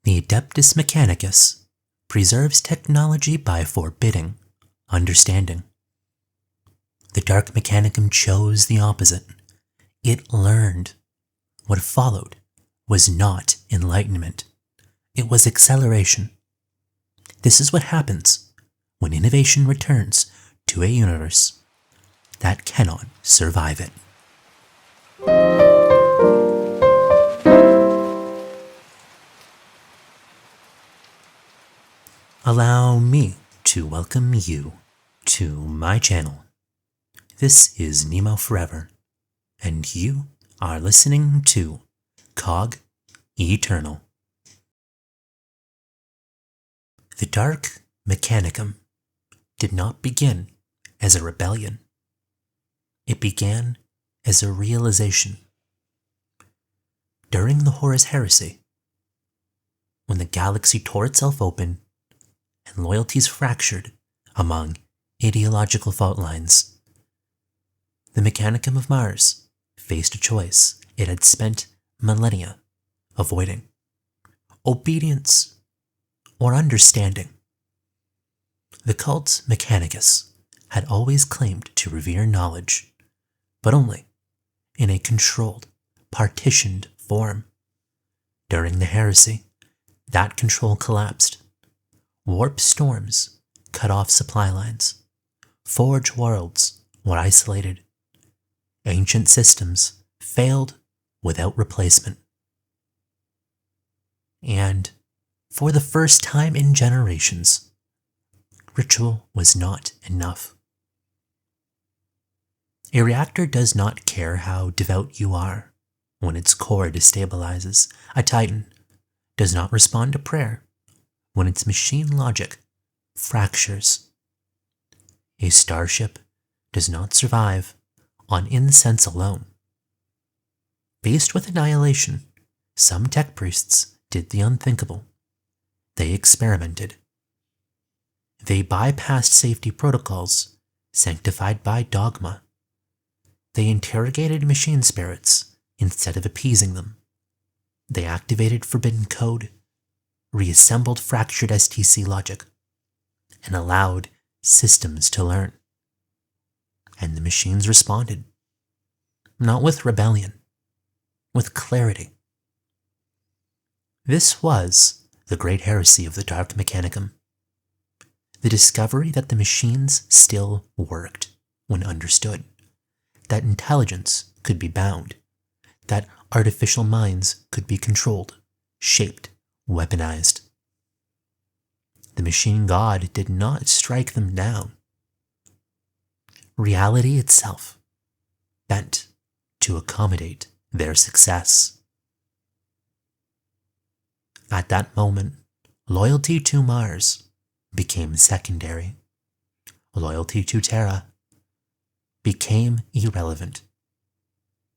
The Adeptus Mechanicus preserves technology by forbidding understanding. The Dark Mechanicum chose the opposite. It learned. What followed was not enlightenment. It was acceleration. This is what happens when innovation returns to a universe that cannot survive it. Allow me to welcome you to my channel. This is Nemo Forever, and you are listening to Cog Eternal. The Dark Mechanicum did not begin as a rebellion. It began as a realization. During the Horus Heresy, when the galaxy tore itself open and loyalties fractured among ideological fault lines, the Mechanicum of Mars faced a choice it had spent millennia avoiding: obedience or understanding. The cult Mechanicus had always claimed to revere knowledge, but only in a controlled, partitioned form. During the heresy, that control collapsed. Warp storms cut off supply lines. Forge worlds were isolated. Ancient systems failed without replacement. And for the first time in generations, ritual was not enough. A reactor does not care how devout you are when its core destabilizes. A Titan does not respond to prayer when its machine logic fractures. A starship does not survive on incense alone. Faced with annihilation, some tech priests did the unthinkable. They experimented. They bypassed safety protocols sanctified by dogma. They interrogated machine spirits instead of appeasing them. They activated forbidden code, reassembled fractured STC logic, and allowed systems to learn. And the machines responded, not with rebellion, with clarity. This was the great heresy of the Dark Mechanicum. The discovery that the machines still worked when understood, that intelligence could be bound, that artificial minds could be controlled, shaped, weaponized. The machine god did not strike them down. Reality itself bent to accommodate their success. At that moment, loyalty to Mars became secondary. Loyalty to Terra became irrelevant.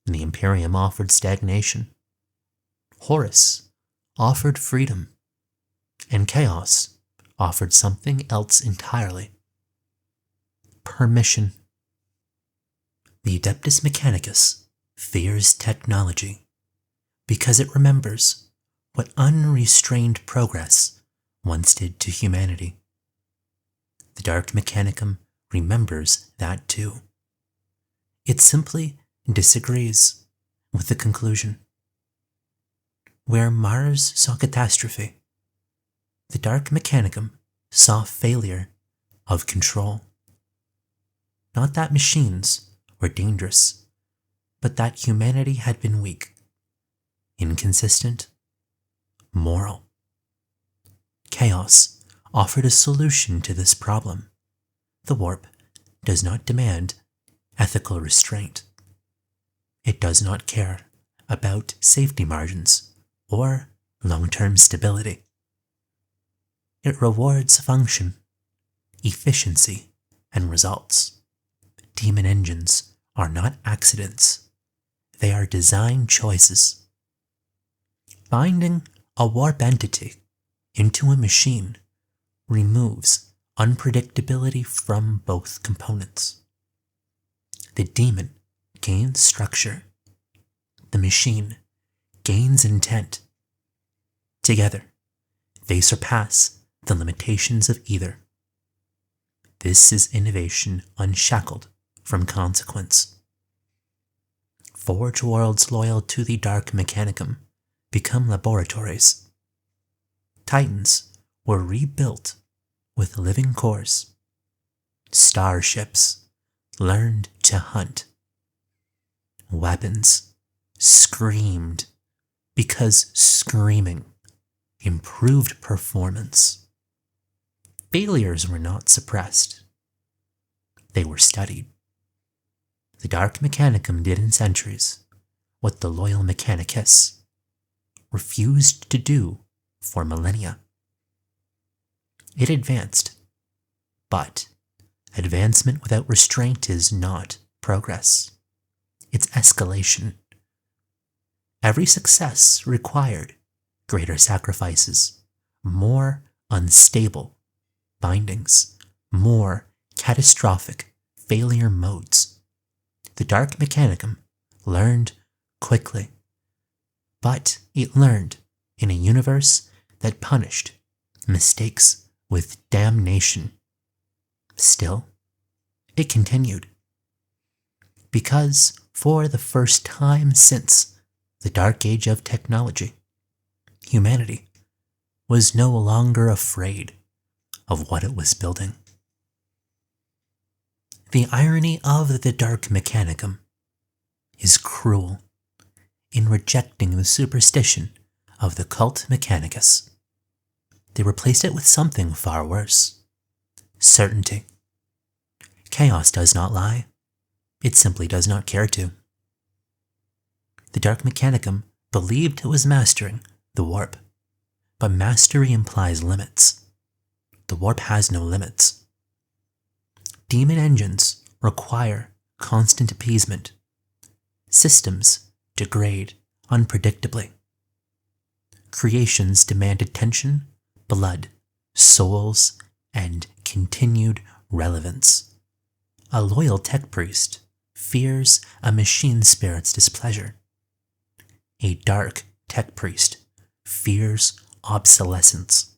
The Imperium offered stagnation. Horus offered freedom. And Chaos offered something else entirely: permission. The Adeptus Mechanicus fears technology because it remembers what unrestrained progress once did to humanity. The Dark Mechanicum remembers that too. It simply disagrees with the conclusion. Where Mars saw catastrophe, the Dark Mechanicum saw failure of control. Not that machines were dangerous, but that humanity had been weak, inconsistent, moral. Chaos offered a solution to this problem. The warp does not demand ethical restraint. It does not care about safety margins or long-term stability. It rewards function, efficiency, and results. Demon engines are not accidents. They are design choices. Binding a warp entity into a machine removes unpredictability from both components. The demon gains structure. The machine gains intent. Together, They surpass the limitations of either. This is innovation unshackled from consequence. Forge worlds loyal to the Dark Mechanicum become laboratories. Titans were rebuilt with living cores. Starships learned to hunt. Weapons screamed because screaming improved performance. Failures were not suppressed. They were studied. The Dark Mechanicum did in centuries what the loyal Mechanicus refused to do for millennia. It advanced, but advancement without restraint is not progress. It's escalation. Every success required greater sacrifices, more unstable bindings, more catastrophic failure modes. The Dark Mechanicum learned quickly, but it learned in a universe that punished mistakes with damnation. Still, it continued. Because for the first time since the Dark Age of technology, humanity was no longer afraid of what it was building. The irony of the Dark Mechanicum is cruel in rejecting the superstition of the cult Mechanicus. They replaced it with something far worse: certainty. Chaos does not lie. It simply does not care to. The Dark Mechanicum believed it was mastering the warp, but mastery implies limits. The warp has no limits. Demon engines require constant appeasement. Systems degrade unpredictably. Creations demand attention, blood, souls, and continued relevance. A loyal tech priest fears a machine spirit's displeasure. A dark tech priest fears obsolescence.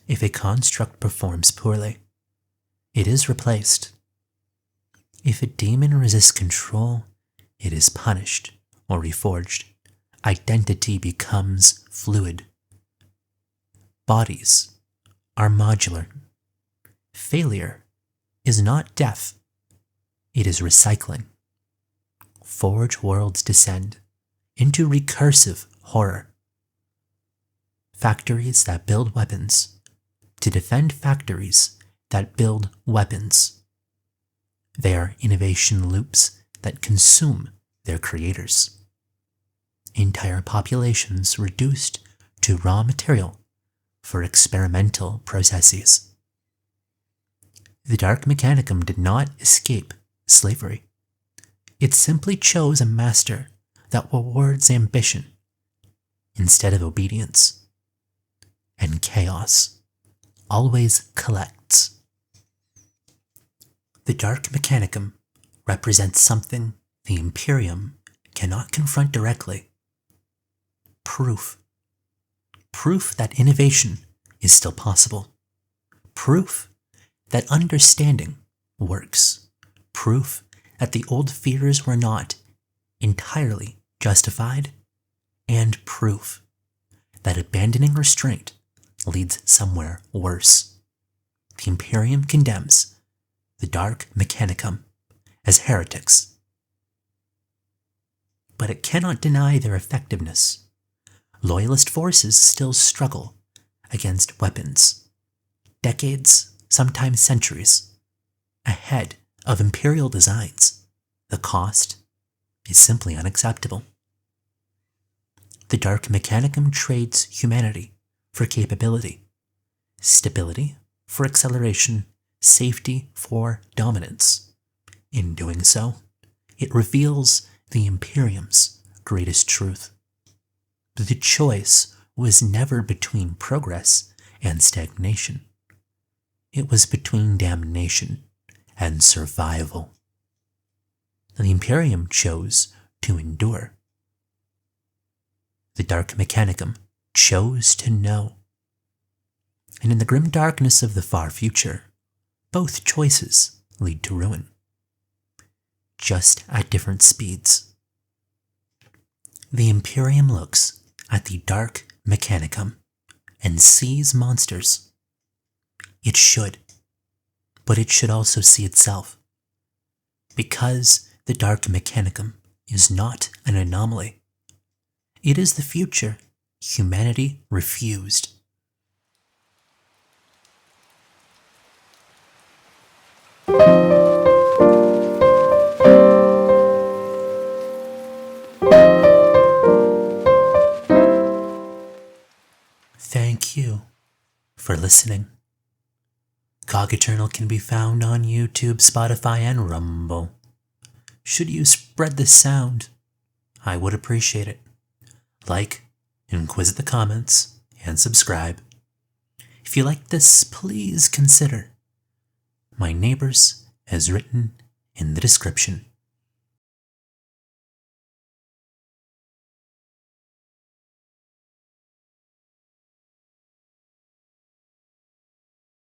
If a construct performs poorly, it is replaced. If a demon resists control, it is punished or reforged. Identity becomes fluid. Bodies are modular. Failure is not death. It is recycling. Forge worlds descend into recursive horror. Factories that build weapons to defend factories that build weapons. They are innovation loops that consume their creators. Entire populations reduced to raw material for experimental processes. The Dark Mechanicum did not escape slavery. It simply chose a master that rewards ambition instead of obedience. And chaos always collects. The Dark Mechanicum represents something the Imperium cannot confront directly. Proof. Proof that innovation is still possible. Proof that understanding works. Proof that the old fears were not entirely justified. And proof that abandoning restraint leads somewhere worse. The Imperium condemns the Dark Mechanicum as heretics. But it cannot deny their effectiveness. Loyalist forces still struggle against weapons, decades, sometimes centuries, ahead of Imperial designs. The cost is simply unacceptable. The Dark Mechanicum trades humanity for capability, stability for acceleration, safety for dominance. In doing so, it reveals the Imperium's greatest truth. The choice was never between progress and stagnation. It was between damnation and survival. The Imperium chose to endure. The Dark Mechanicum chose to know. And in the grim darkness of the far future, both choices lead to ruin, just at different speeds. The Imperium looks at the Dark Mechanicum and sees monsters. It should, but it should also see itself. Because the Dark Mechanicum is not an anomaly. It is the future humanity refused. Thank you for listening. Cog Eternal can be found on YouTube, Spotify, and Rumble. Should you spread the sound, I would appreciate it. Like and quiz the comments and subscribe. If you like this, please consider my neighbors as written in the description.